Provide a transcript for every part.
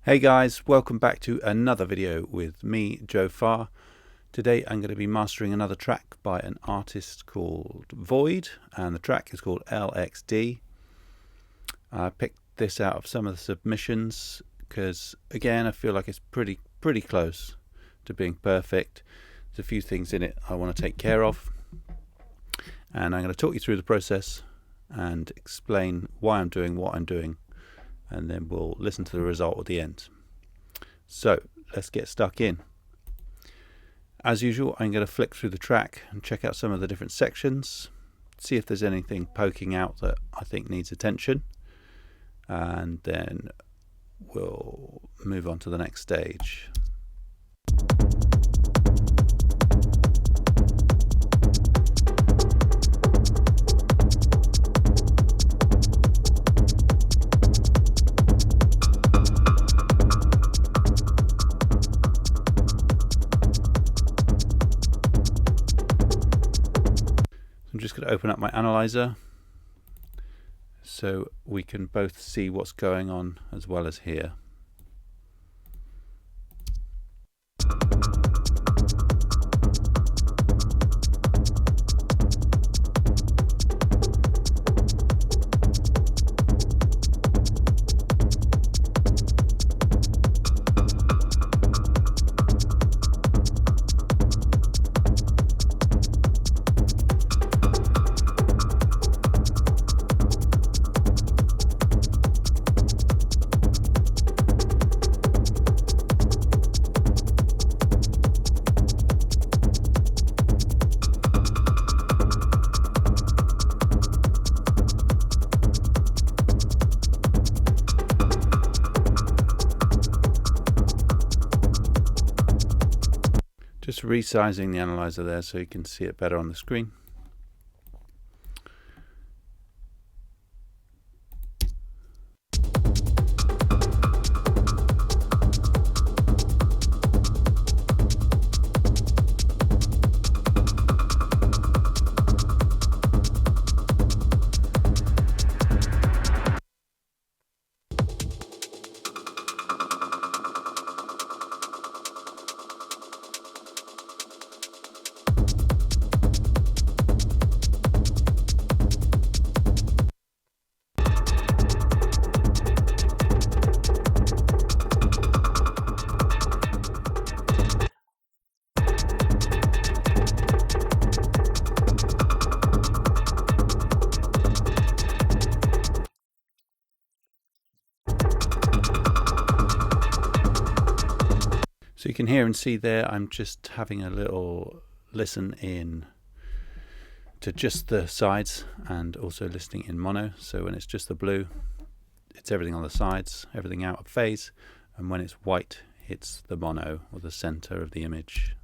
Hey guys, welcome back to another video with me, Joe Farr. Today I'm going to be mastering another track by an artist called Void, and the track is called LxD. I picked this out of some of the submissions because, again, I feel like it's pretty close to being perfect. There's a few things in it I want to take care of, and I'm going to talk you through the process and explain why I'm doing what I'm doing, and then we'll listen to the result at the end. So let's get stuck in. As usual, I'm going to flick through the track and check out some of the different sections, see if there's anything poking out that I think needs attention, and then we'll move on to the next stage. I'm just going to open up my analyzer so we can both see what's going on as well as hear. Just resizing the analyzer there so you can see it better on the screen. So you can hear and see there, I'm just having a little listen in to just the sides and also listening in mono. So when it's just the blue, it's everything on the sides, everything out of phase. And when it's white, it's the mono or the center of the image.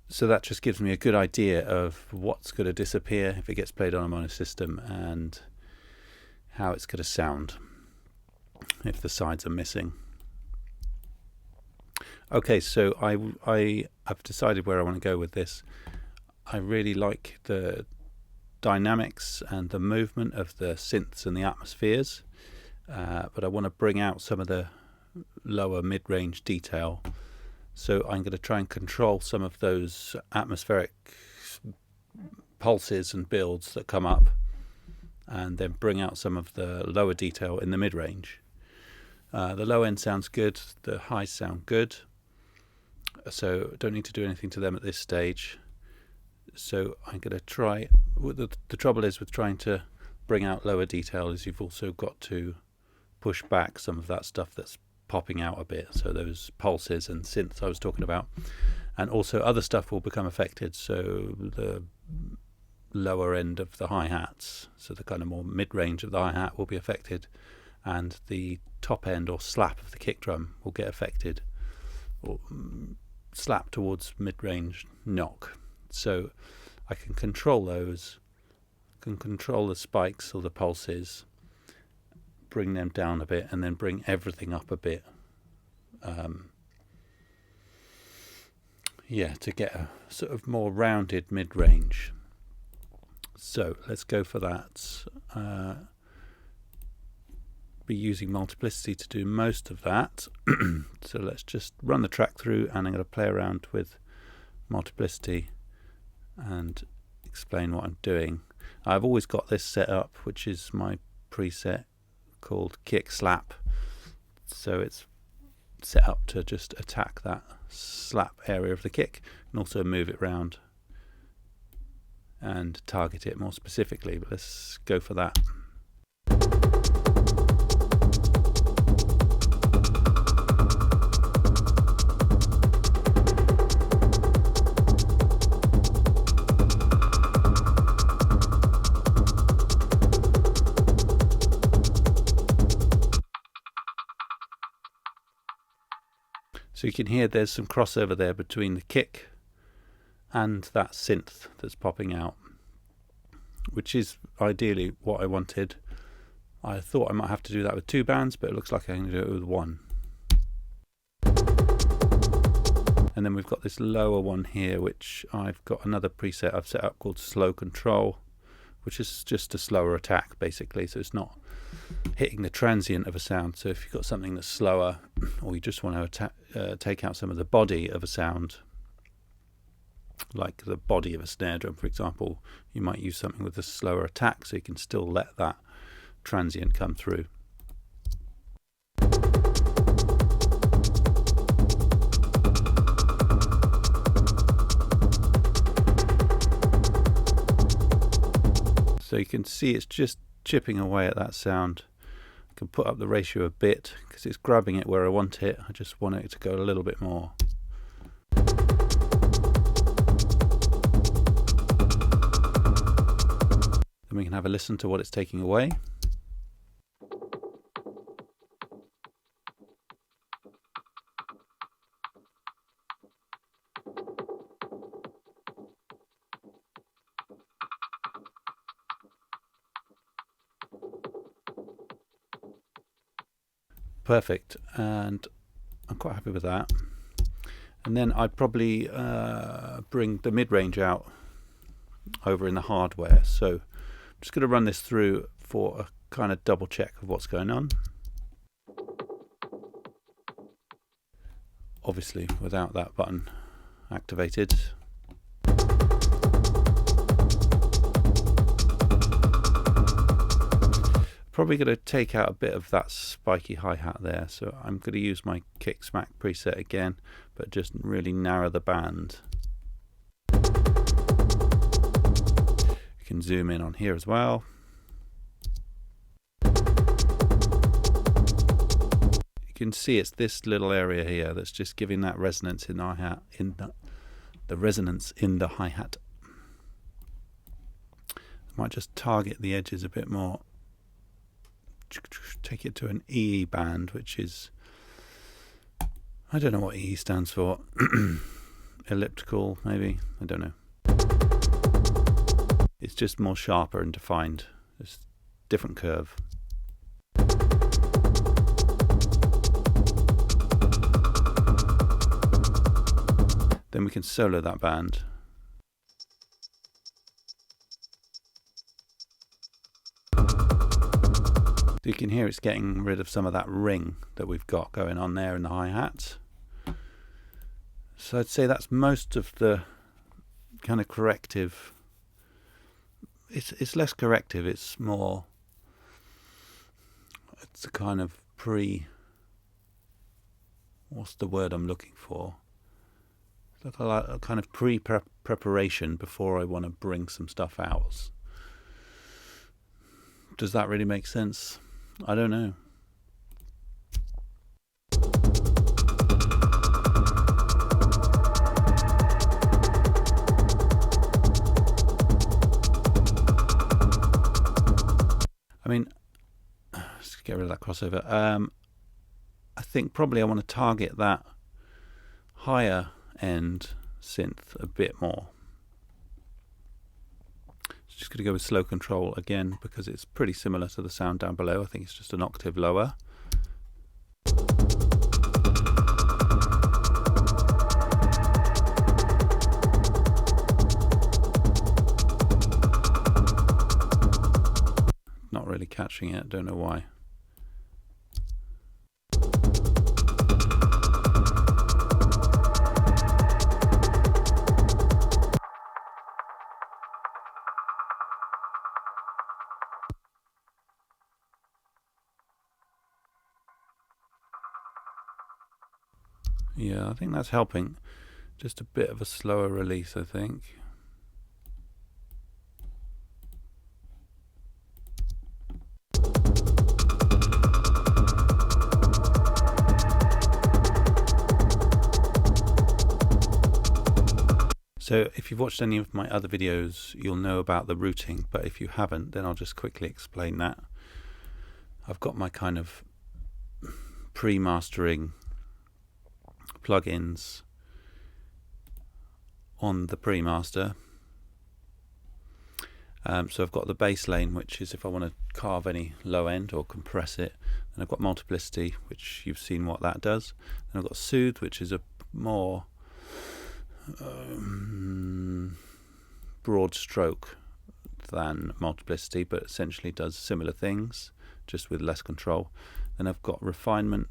So that just gives me a good idea of what's going to disappear if it gets played on a mono system and how it's going to sound if the sides are missing. Okay, so I've decided where I want to go with this. I really like the dynamics and the movement of the synths and the atmospheres, but I want to bring out some of the lower mid-range detail. So I'm going to try and control some of those atmospheric pulses and builds that come up, and then bring out some of the lower detail in the mid-range. The low end sounds good, the highs sound good, so don't need to do anything to them at this stage. So I'm going to try, the trouble is with trying to bring out lower detail is you've also got to push back some of that stuff that's popping out a bit, so those pulses and synths I was talking about, and also other stuff will become affected. So the lower end of the hi-hats, so the kind of more mid-range of the hi-hat will be affected, and the top end or slap of the kick drum will get affected, or slap towards mid-range knock. So I can control those, can control the spikes or the pulses, bring them down a bit and then bring everything up a bit. Yeah, to get a sort of more rounded mid-range. So let's go for that. Be using multiplicity to do most of that. So let's just run the track through, and I'm going to play around with multiplicity and explain what I'm doing. I've always got this set up, which is my preset called kick slap. So it's set up to just attack that slap area of the kick, and also move it round and target it more specifically. But let's go for that. So you can hear there's some crossover there between the kick and that synth that's popping out, which is ideally what I wanted. I thought I might have to do that with 2 bands, but it looks like I can do it with 1. And then we've got this lower one here, which I've got another preset I've set up called slow control, which is just a slower attack basically, so it's not hitting the transient of a sound. So if you've got something that's slower, or you just want to take out some of the body of a sound, like the body of a snare drum for example, you might use something with a slower attack so you can still let that transient come through. So you can see it's just chipping away at that sound. I can put up the ratio a bit because it's grabbing it where I want it. I just want it to go a little bit more. Then we can have a listen to what it's taking away. Perfect, and I'm quite happy with that. And then I'd probably bring the mid-range out over in the hardware. So I'm just going to run this through for a kind of double check of what's going on. Obviously without that button activated. Probably going to take out a bit of that spiky hi-hat there, so I'm going to use my kick smack preset again, but just really narrow the band. You can zoom in on here as well. You can see it's this little area here that's just giving that resonance in the hi-hat, the resonance in the hi-hat. I might just target the edges a bit more. Take it to an E band, which is, I don't know what E stands for. Elliptical, maybe, I don't know. It's just more sharper and defined. It's different curve. Then we can solo that band. So you can hear it's getting rid of some of that ring that we've got going on there in the hi-hat. So I'd say that's most of the kind of corrective. It's less corrective, it's more, it's a kind of what's the word I'm looking for? It's like a kind of pre-preparation before I want to bring some stuff out. Does that really make sense? I don't know. I mean, let's get rid of that crossover. I think probably I want to target that higher end synth a bit more. Just going to go with slow control again because it's pretty similar to the sound down below. I think it's just an octave lower. Not really catching it, don't know why. Yeah, I think that's helping. Just a bit of a slower release, I think. So if you've watched any of my other videos, you'll know about the routing, but if you haven't, then I'll just quickly explain that. I've got my kind of pre-mastering plugins on the pre-master. So I've got the bass lane, which is if I want to carve any low end or compress it. Then I've got multiplicity, which you've seen what that does. Then I've got soothe, which is a more broad stroke than multiplicity, but essentially does similar things, just with less control. Then I've got refinement.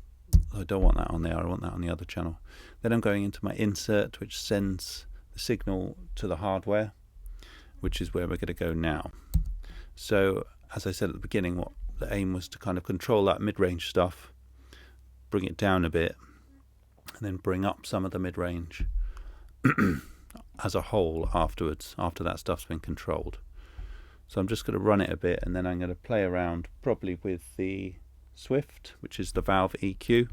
I don't want that on there, I want that on the other channel. Then I'm going into my insert, which sends the signal to the hardware, which is where we're going to go now. So as I said at the beginning, what the aim was to kind of control that mid-range stuff, bring it down a bit, and then bring up some of the mid-range as a whole afterwards, after that stuff's been controlled. So I'm just going to run it a bit, and then I'm going to play around probably with the Swift, which is the valve EQ,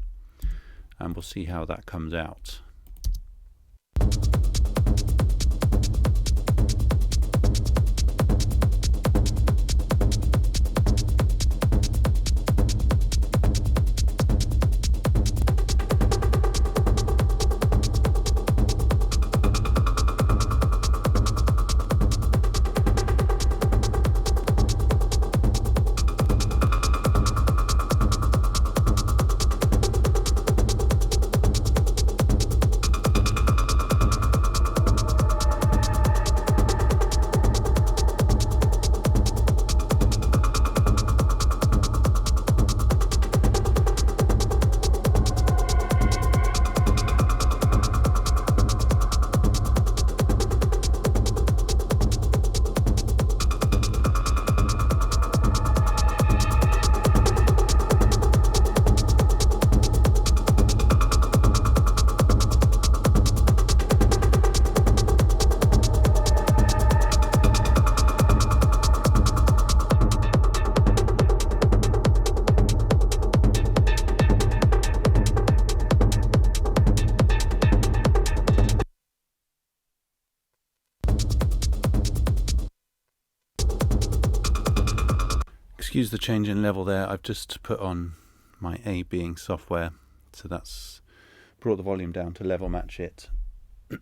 and we'll see how that comes out. Excuse the change in level there. I've just put on my A-being software, so that's brought the volume down to level match it.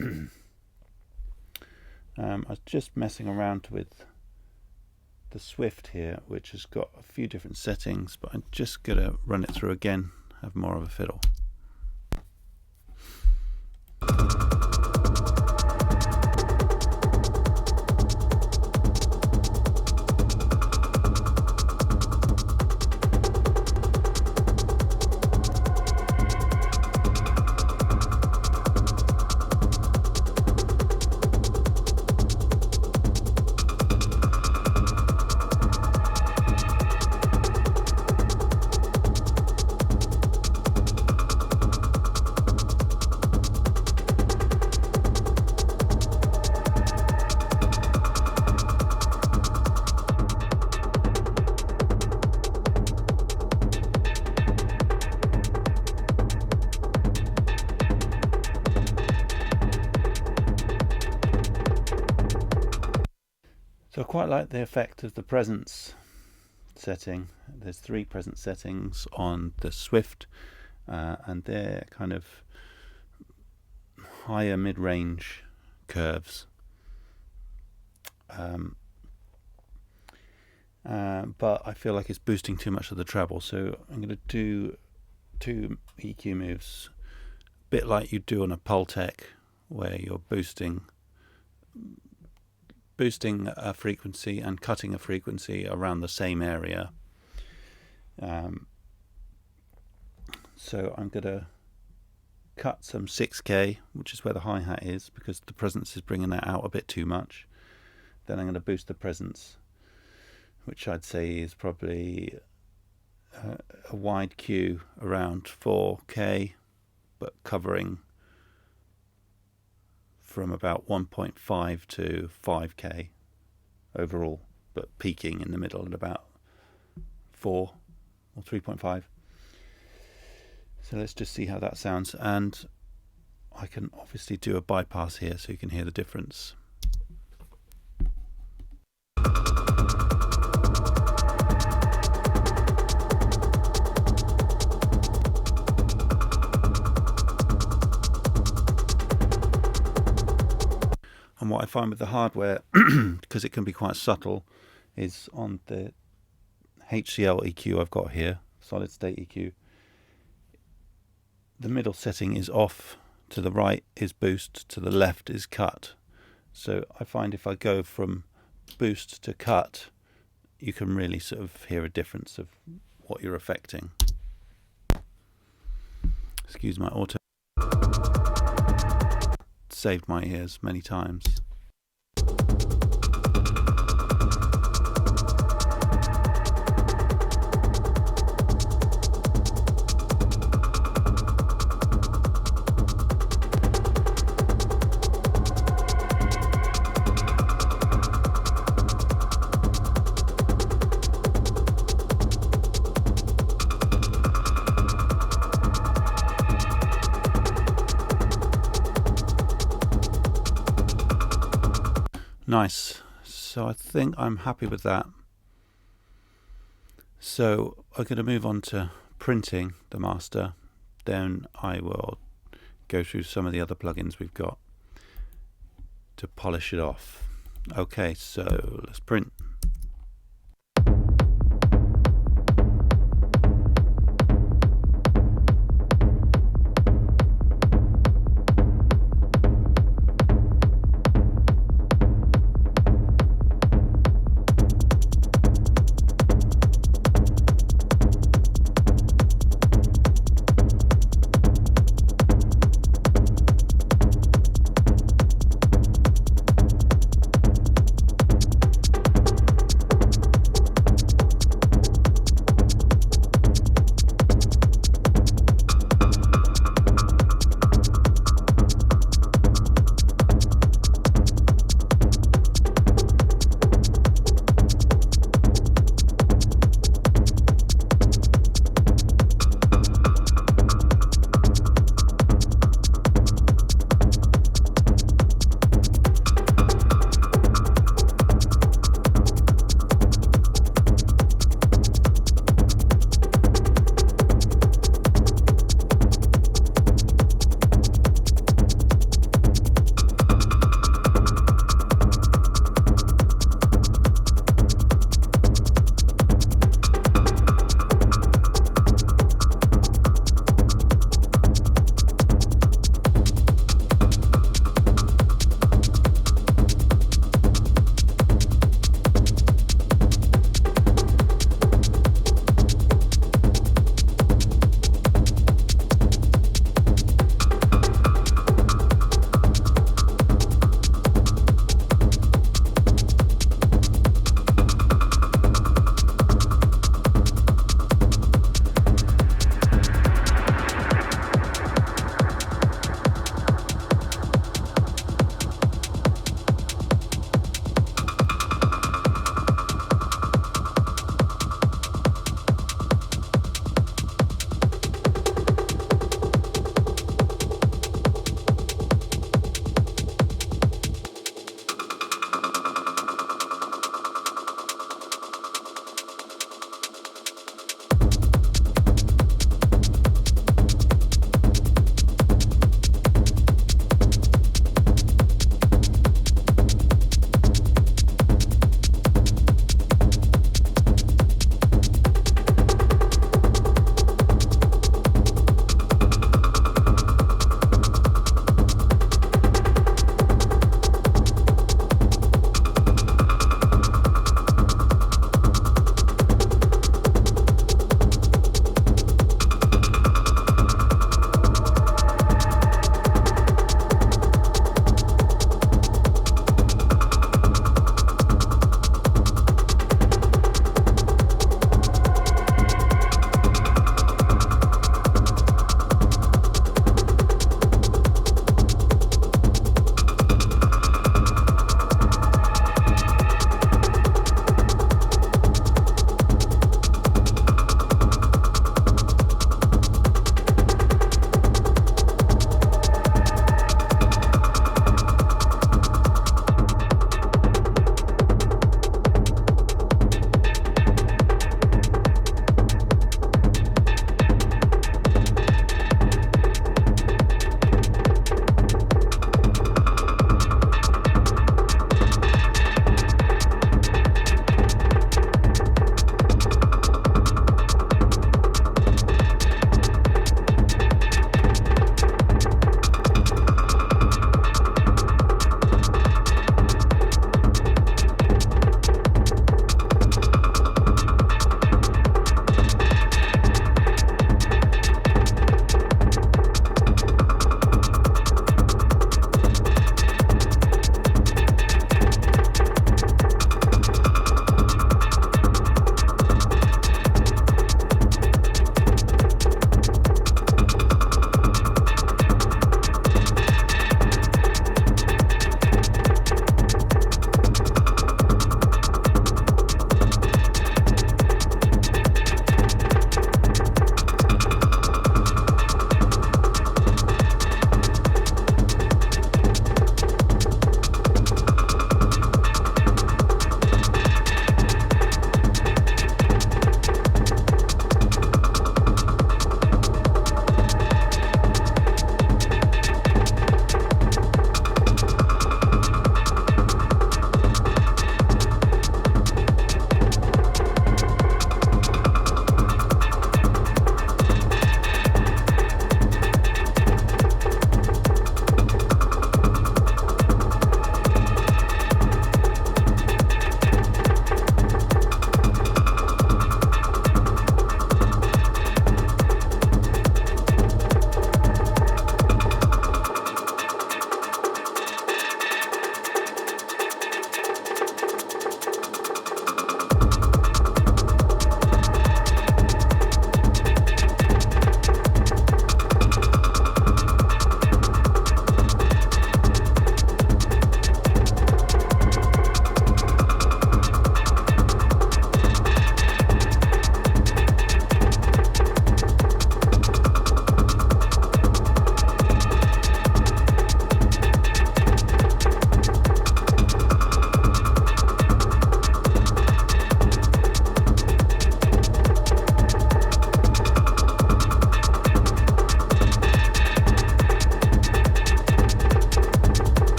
I was just messing around with the Swift here, which has got a few different settings, but I'm just going to run it through again, have more of a fiddle. So I quite like the effect of the presence setting. There's 3 presence settings on the Swift, and they're kind of higher mid-range curves. but I feel like it's boosting too much of the treble, so I'm going to do 2 EQ moves, a bit like you do on a Pultec, where you're boosting a frequency and cutting a frequency around the same area. So I'm going to cut some 6K, which is where the hi-hat is, because the presence is bringing that out a bit too much. Then I'm going to boost the presence, which I'd say is probably a wide Q around 4K, but covering from about 1.5 to 5K overall, but peaking in the middle at about 4 or 3.5. So let's just see how that sounds, and I can obviously do a bypass here so you can hear the difference. And what I find with the hardware, because it can be quite subtle, is on the HCL EQ I've got here, solid state EQ, the middle setting is off, to the right is boost, to the left is cut. So I find if I go from boost to cut, you can really sort of hear a difference of what you're affecting. Excuse my auto. Saved my ears many times. Nice. So I think I'm happy with that. So I'm going to move on to printing the master. Then I will go through some of the other plugins we've got to polish it off. Okay, so let's print.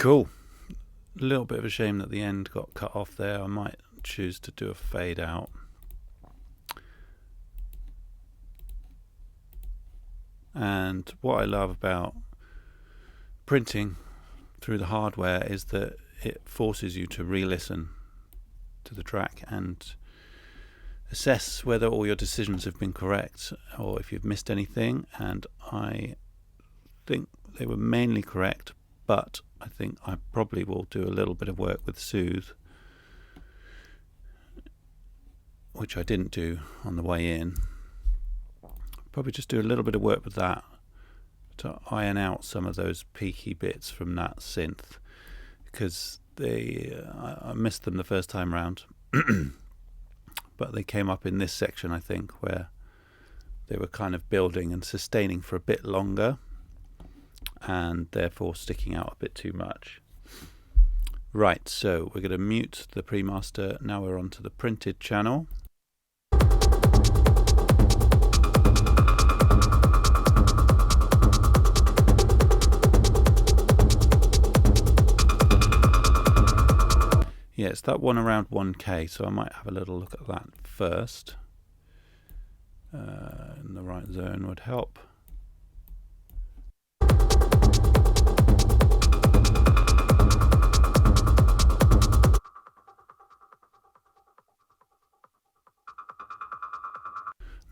Cool. A little bit of a shame that the end got cut off there. I might choose to do a fade out. And what I love about printing through the hardware is that it forces you to re-listen to the track and assess whether all your decisions have been correct or if you've missed anything. And I think they were mainly correct, but I think I probably will do a little bit of work with Soothe, which I didn't do on the way in. Probably just do a little bit of work with that to iron out some of those peaky bits from that synth, because I missed them the first time round. But they came up in this section, I think, where they were kind of building and sustaining for a bit longer and therefore sticking out a bit too much. Right, so we're going to mute the pre-master. Now we're on to the printed channel. Yeah, it's that one around 1K, so I might have a little look at that first. In the right zone would help.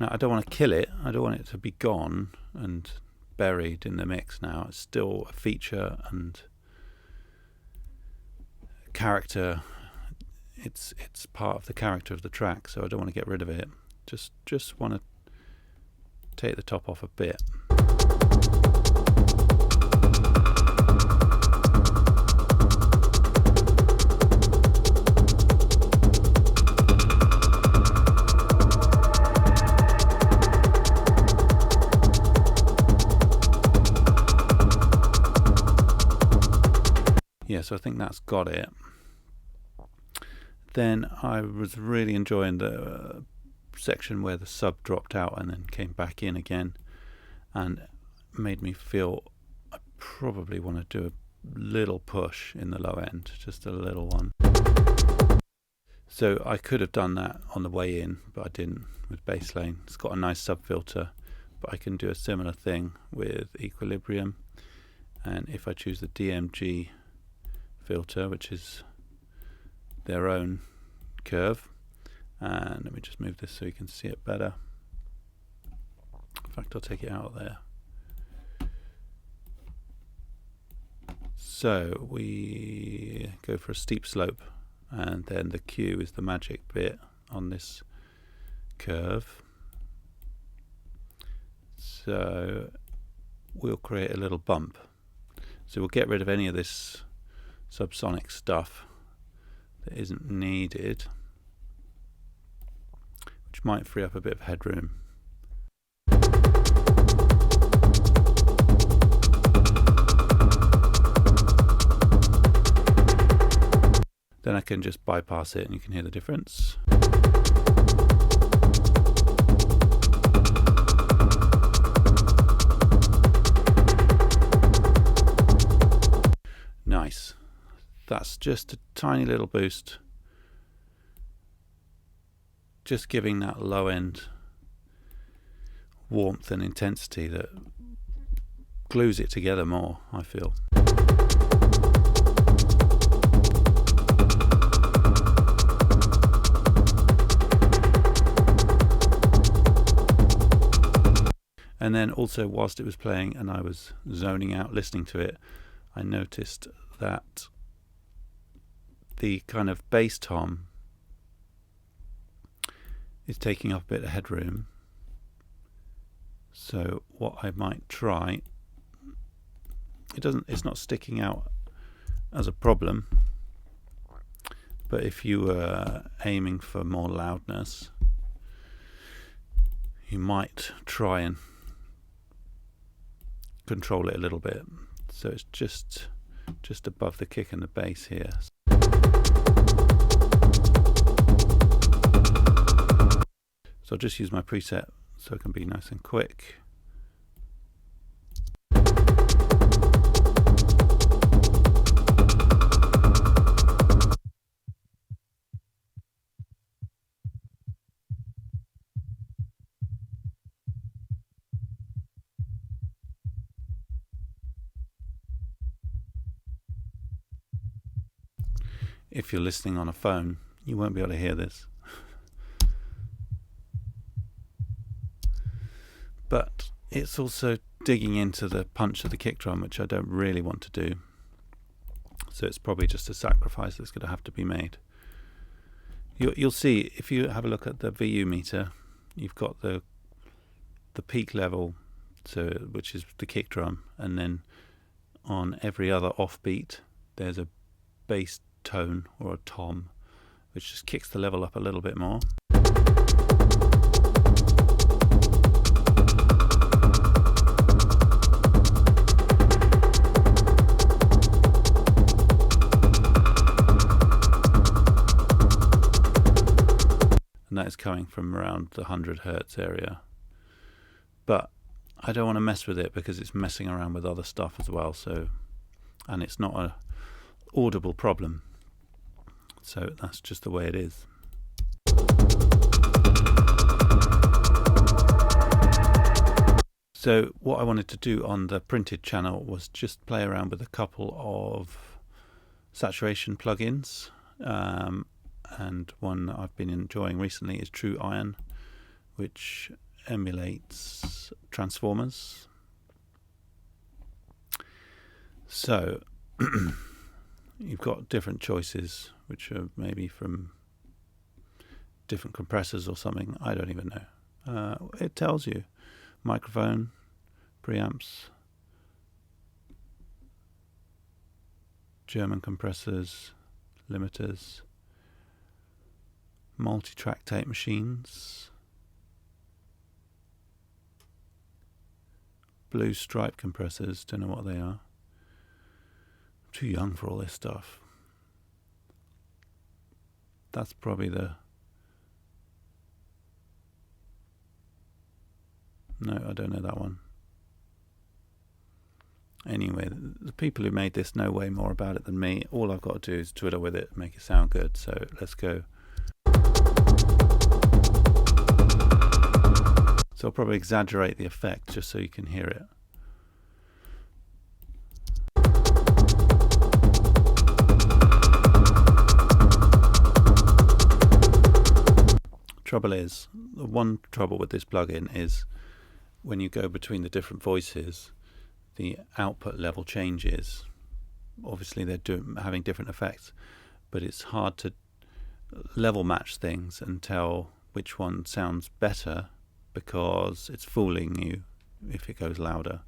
Now, I don't want to kill it. I don't want it to be gone and buried in the mix now. It's still a feature and character. It's part of the character of the track, so I don't want to get rid of it. Just want to take the top off a bit. Yeah, so I think that's got it. Then I was really enjoying the section where the sub dropped out and then came back in again, and made me feel I probably want to do a little push in the low end, just a little one. So I could have done that on the way in, but I didn't with bass lane. It's got a nice sub filter, but I can do a similar thing with equilibrium. And if I choose the DMG filter, which is their own curve, and let me just move this so you can see it better. In fact, I'll take it out there. So we go for a steep slope, and then the Q is the magic bit on this curve. So we'll create a little bump. So we'll get rid of any of this subsonic stuff that isn't needed, which might free up a bit of headroom. Then I can just bypass it and you can hear the difference. Nice. That's just a tiny little boost, just giving that low end warmth and intensity that glues it together more, I feel. And then also, whilst it was playing and I was zoning out listening to it, I noticed that the kind of bass tom is taking up a bit of headroom. So what I might try, it's not sticking out as a problem, but if you were aiming for more loudness, you might try and control it a little bit. So it's just above the kick and the bass here. So I'll just use my preset so it can be nice and quick. if you're listening on a phone, you won't be able to hear this. But it's also digging into the punch of the kick drum, which I don't really want to do. So it's probably just a sacrifice that's going to have to be made. You'll see, if you have a look at the VU meter, you've got the peak level, which is the kick drum, and then on every other offbeat there's a bass tone or a tom, which just kicks the level up a little bit more. And that is coming from around the 100 Hertz area. But I don't want to mess with it because it's messing around with other stuff as well, and it's not a audible problem. So that's just the way it is. So what I wanted to do on the printed channel was just play around with a couple of saturation plugins. And one that I've been enjoying recently is True Iron, which emulates transformers. So you've got different choices, which are maybe from different compressors or something. I don't even know. It tells you microphone, preamps, German compressors, limiters, multi-track tape machines, blue stripe compressors, don't know what they are. I'm too young for all this stuff. That's probably no, I don't know that one. Anyway, the people who made this know way more about it than me. All I've got to do is twiddle with it and make it sound good. So let's go. So I'll probably exaggerate the effect just so you can hear it. Trouble is, the one trouble with this plugin is when you go between the different voices, the output level changes. Obviously they're having different effects, but it's hard to level match things and tell which one sounds better because it's fooling you if it goes louder.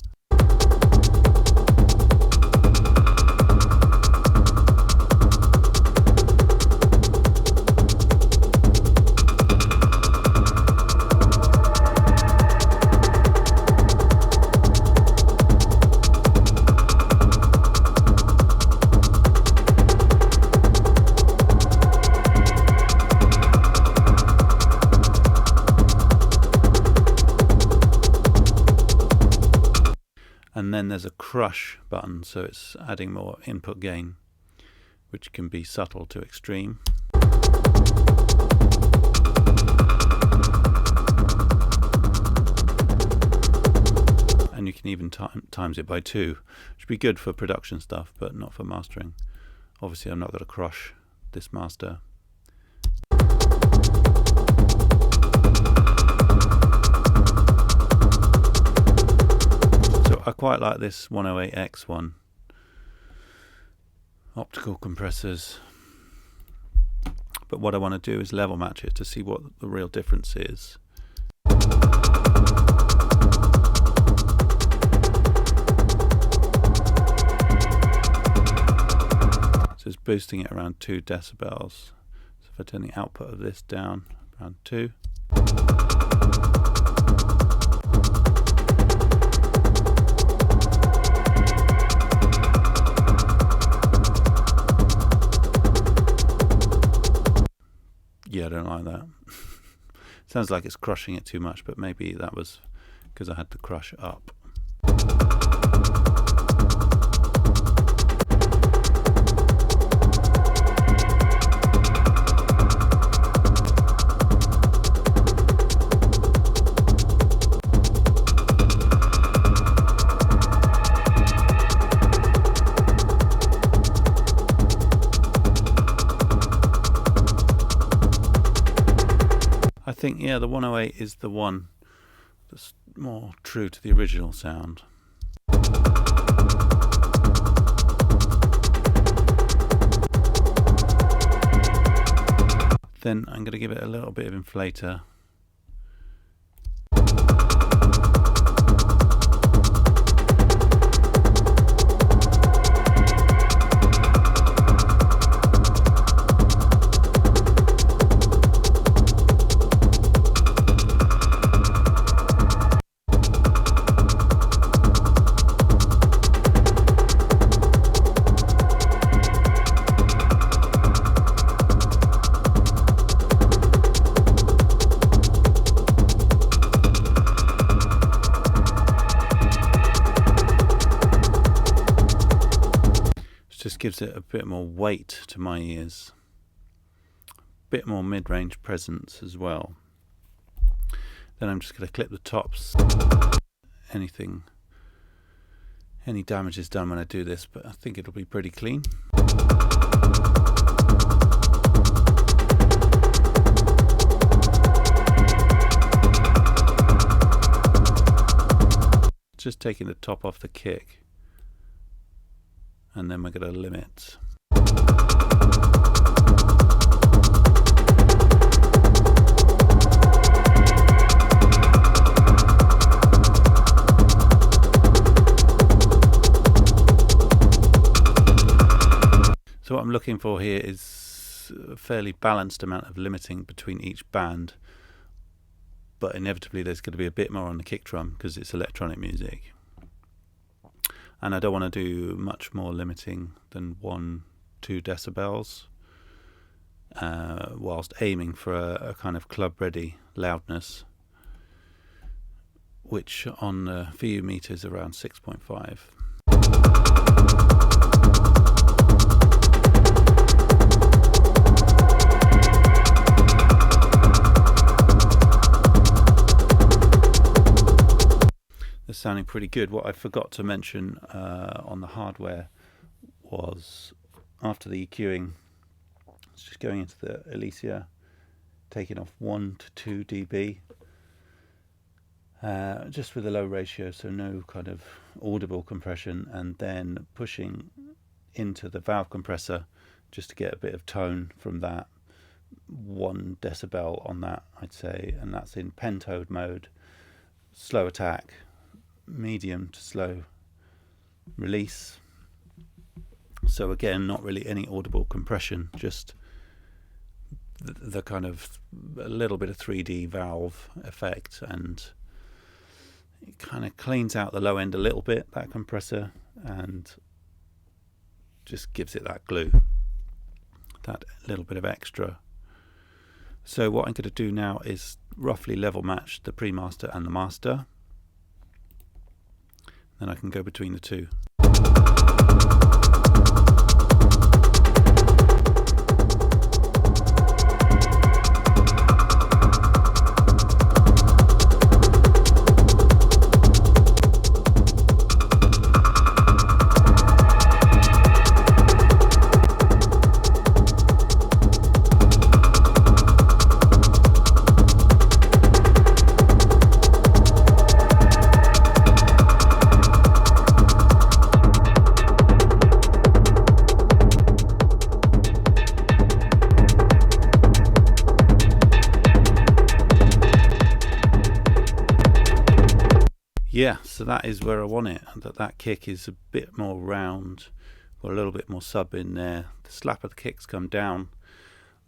And then there's a crush button, so it's adding more input gain, which can be subtle to extreme. And you can even times it by 2, which would be good for production stuff, but not for mastering. Obviously I'm not going to crush this master. I quite like this 108X one. Optical compressors. But what I want to do is level match it to see what the real difference is. So it's boosting it around 2 decibels. So if I turn the output of this down around 2. Yeah, I don't like that. Sounds like it's crushing it too much, but maybe that was because I had the crush up. think, yeah, the 108 is the one that's more true to the original sound. Then I'm going to give it a little bit of inflator. Just gives it a bit more weight to my ears, a bit more mid-range presence as well. Then I'm just going to clip the tops. Any damage is done when I do this, but I think it'll be pretty clean. Just taking the top off the kick. And then we're going to limit. So what I'm looking for here is a fairly balanced amount of limiting between each band, but inevitably there's going to be a bit more on the kick drum because it's electronic music. And I don't want to do much more limiting than 1-2 decibels, whilst aiming for a kind of club ready loudness, which on the VU meter is around 6.5. They're sounding pretty good. What I forgot to mention on the hardware was, after the EQing, it's just going into the Elysia, taking off 1 to 2 dB, just with a low ratio, so no kind of audible compression, and then pushing into the valve compressor just to get a bit of tone from that. 1 decibel on that, I'd say, and that's in pentode mode, slow attack, medium to slow release. So again, not really any audible compression, just the kind of a little bit of 3D valve effect, and it kind of cleans out the low end a little bit, that compressor, and just gives it that glue, that little bit of extra. So what I'm going to do now is roughly level match the pre-master and the master. Then I can go between the two. Yeah, so that is where I want it, that kick is a bit more round, got a little bit more sub in there, the slap of the kicks come down,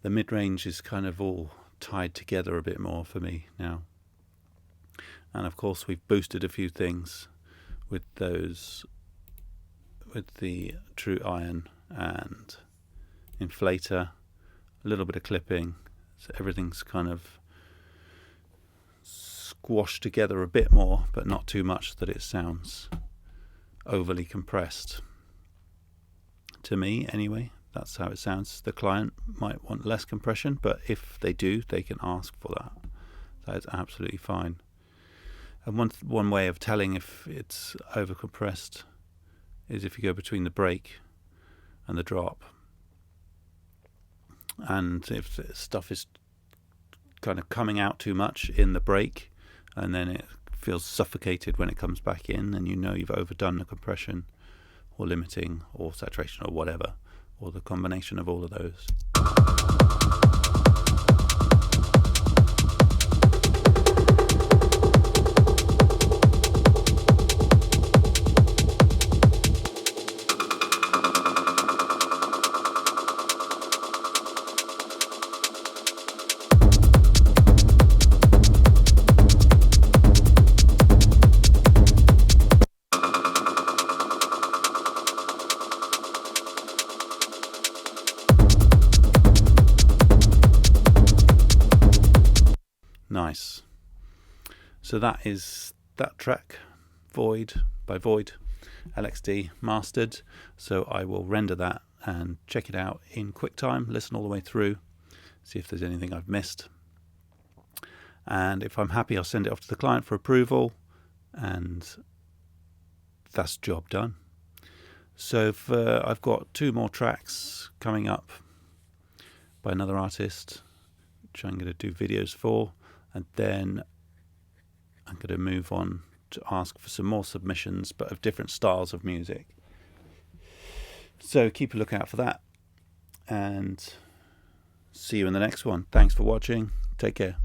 the mid-range is kind of all tied together a bit more for me now. And of course we've boosted a few things with those, with the true iron and inflator, a little bit of clipping, so everything's kind of squashed together a bit more, but not too much that it sounds overly compressed. To me, anyway, that's how it sounds. The client might want less compression, but if they do, they can ask for that. That is absolutely fine. And one way of telling if it's over compressed is if you go between the break and the drop, and if the stuff is kind of coming out too much in the break, and then it feels suffocated when it comes back in, and you know you've overdone the compression or limiting or saturation or whatever, or the combination of all of those. Nice. So that is that track, Void by Void, LxD mastered. So I will render that and check it out in QuickTime, listen all the way through, see if there's anything I've missed. And if I'm happy, I'll send it off to the client for approval, and that's job done. So I've got 2 more tracks coming up by another artist, which I'm going to do videos for. And then I'm going to move on to ask for some more submissions, but of different styles of music. So keep a lookout for that, and see you in the next one. Thanks for watching. Take care.